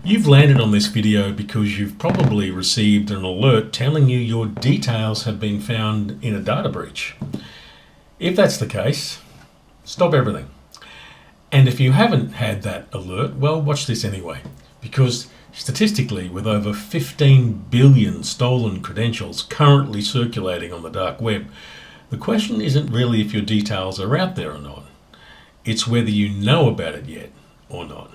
You've landed on this video because you've probably received an alert telling you your details have been found in a data breach. If that's the case, stop everything. And if you haven't had that alert, well, watch this anyway, because statistically, with over 15 billion stolen credentials currently circulating on the dark web, the question isn't really if your details are out there or not. It's whether you know about it yet or not.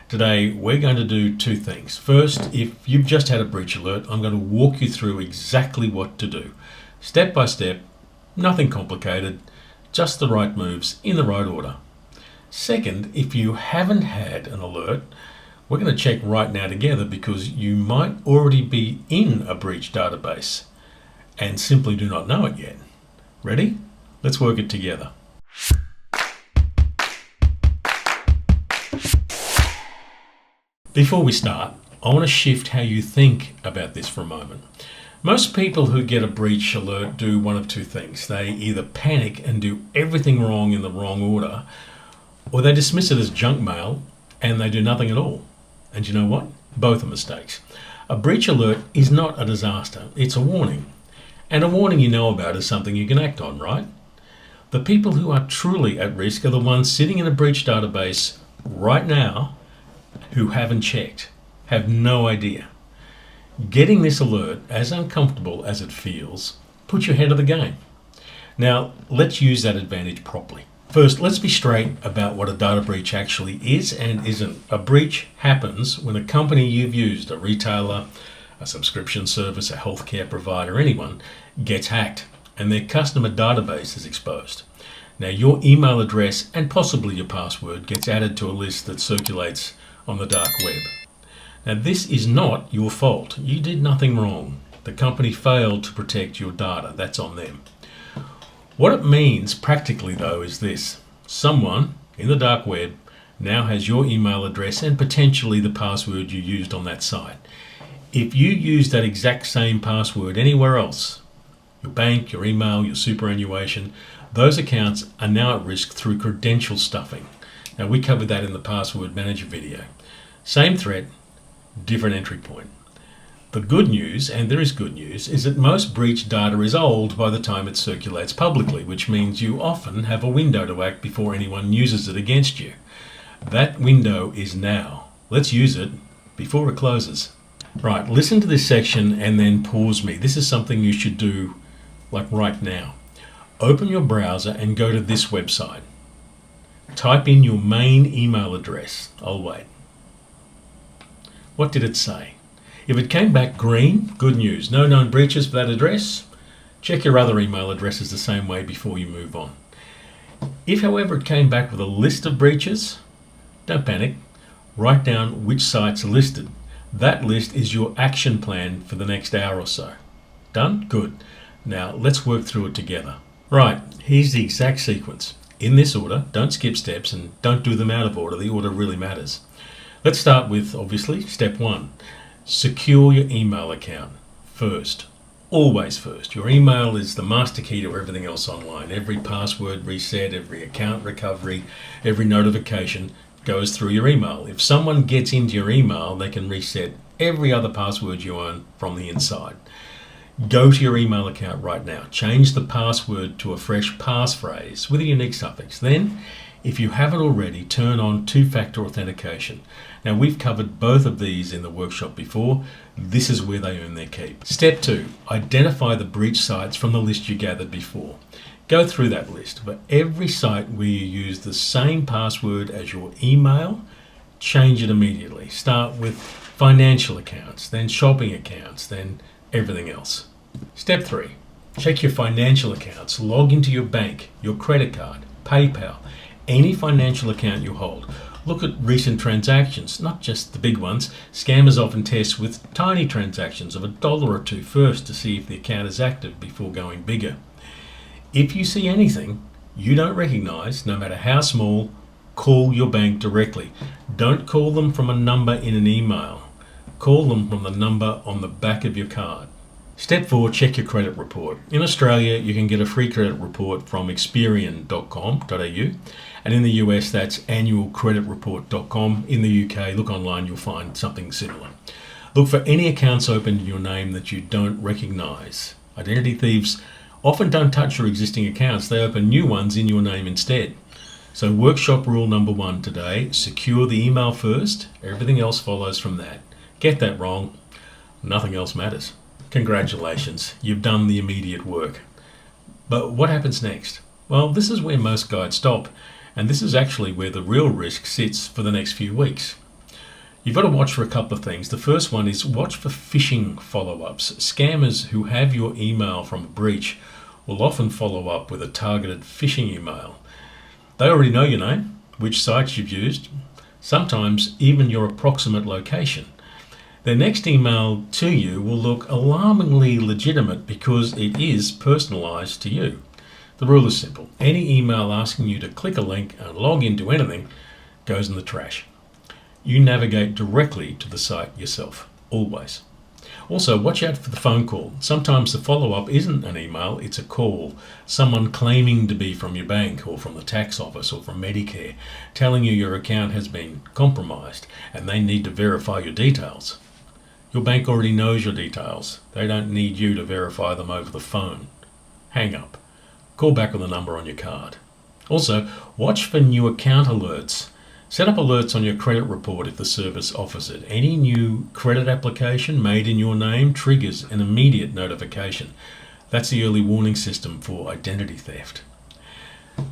Today, we're going to do two things. First, if you've just had a breach alert, I'm going to walk you through exactly what to do. Step by step, nothing complicated, just the right moves in the right order. Second, if you haven't had an alert, we're going to check right now together because you might already be in a breach database and simply do not know it yet. Ready? Let's work it together. Before we start, I want to shift how you think about this for a moment. Most people who get a breach alert do one of two things. They either panic and do everything wrong in the wrong order, or they dismiss it as junk mail and they do nothing at all. And you know what? Both are mistakes. A breach alert is not a disaster, it's a warning. And a warning you know about is something you can act on, right? The people who are truly at risk are the ones sitting in a breach database right now who haven't checked, have no idea. Getting this alert, as uncomfortable as it feels, puts you ahead of the game. Now, let's use that advantage properly. First, let's be straight about what a data breach actually is and isn't. A breach happens when a company you've used, a retailer, a subscription service, a healthcare provider, anyone, gets hacked and their customer database is exposed. Now, your email address and possibly your password gets added to a list that circulates on the dark web. Now, this is not your fault. You did nothing wrong. The company failed to protect your data. That's on them. What it means practically, though, is this. Someone in the dark web now has your email address and potentially the password you used on that site. If you use that exact same password anywhere else, your bank, your email, your superannuation, those accounts are now at risk through credential stuffing. Now, we covered that in the password manager video. Same threat, different entry point. The good news, and there is good news, is that most breach data is old by the time it circulates publicly, which means you often have a window to act before anyone uses it against you. That window is now. Let's use it before it closes. Right, listen to this section and then pause me. This is something you should do like right now. Open your browser and go to this website. Type in your main email address. I'll wait. What did it say? If it came back green, good news. No known breaches for that address. Check your other email addresses the same way before you move on. If, however, it came back with a list of breaches, don't panic. Write down which sites are listed. That list is your action plan for the next hour or so. Done? Good. Now let's work through it together. Right, here's the exact sequence. In this order, don't skip steps and don't do them out of order. The order really matters. Let's start with, obviously, step one. Secure your email account first. Always first. Your email is the master key to everything else online. Every password reset, every account recovery, every notification goes through your email. If someone gets into your email, they can reset every other password you own from the inside. Go to your email account right now. Change the password to a fresh passphrase with a unique suffix. Then, if you haven't already, turn on two-factor authentication. Now, we've covered both of these in the workshop before. This is where they earn their keep. Step two, identify the breach sites from the list you gathered before. Go through that list. For every site where you use the same password as your email, change it immediately. Start with financial accounts, then shopping accounts, then everything else. Step three, check your financial accounts. Log into your bank, your credit card, PayPal, any financial account you hold. Look at recent transactions, not just the big ones. Scammers often test with tiny transactions of $1 or $2 first to see if the account is active before going bigger. If you see anything you don't recognize, no matter how small, call your bank directly. Don't call them from a number in an email. Call them from the number on the back of your card. Step 4, check your credit report. In Australia, you can get a free credit report from experian.com.au, and in the US, that's annualcreditreport.com. In the UK, look online, you'll find something similar. Look for any accounts opened in your name that you don't recognise. Identity thieves often don't touch your existing accounts, they open new ones in your name instead. So workshop rule number 1 today, secure the email first, everything else follows from that. Get that wrong, nothing else matters. Congratulations, you've done the immediate work. But what happens next? Well, this is where most guides stop, and this is actually where the real risk sits for the next few weeks. You've got to watch for a couple of things. The first one is watch for phishing follow-ups. Scammers who have your email from a breach will often follow up with a targeted phishing email. They already know your name, which sites you've used, sometimes even your approximate location. Their next email to you will look alarmingly legitimate because it is personalised to you. The rule is simple. Any email asking you to click a link and log into anything goes in the trash. You navigate directly to the site yourself, always. Also, watch out for the phone call. Sometimes the follow-up isn't an email, it's a call. Someone claiming to be from your bank or from the tax office or from Medicare, telling you your account has been compromised and they need to verify your details. Your bank already knows your details. They don't need you to verify them over the phone. Hang up. Call back with the number on your card. Also, watch for new account alerts. Set up alerts on your credit report if the service offers it. Any new credit application made in your name triggers an immediate notification. That's the early warning system for identity theft.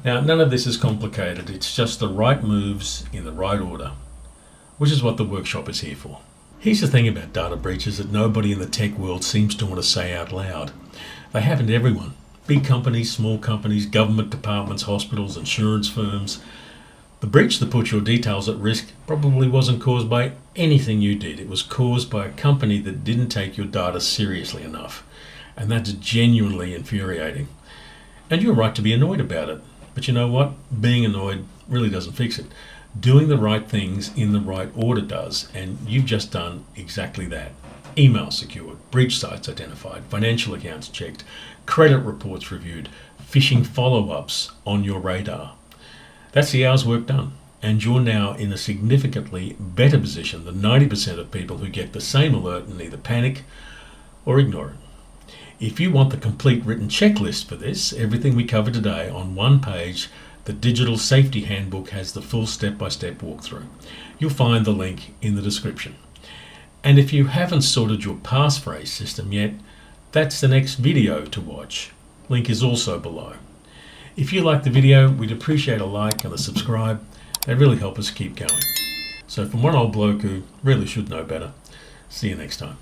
Now, none of this is complicated. It's just the right moves in the right order, which is what the workshop is here for. Here's the thing about data breaches that nobody in the tech world seems to want to say out loud. They happen to everyone. Big companies, small companies, government departments, hospitals, insurance firms. The breach that put your details at risk probably wasn't caused by anything you did. It was caused by a company that didn't take your data seriously enough. And that's genuinely infuriating. And you're right to be annoyed about it. But you know what? Being annoyed really doesn't fix it. Doing the right things in the right order does, and you've just done exactly that. Email secured, breach sites identified, financial accounts checked, credit reports reviewed, phishing follow-ups on your radar. That's the hour's work done, and you're now in a significantly better position than 90% of people who get the same alert and either panic or ignore it. If you want the complete written checklist for this, everything we covered today on one page, the Digital Safety Handbook has the full step-by-step walkthrough. You'll find the link in the description. And if you haven't sorted your passphrase system yet, that's the next video to watch. Link is also below. If you like the video, we'd appreciate a like and a subscribe. They really help us keep going. So from one old bloke who really should know better, see you next time.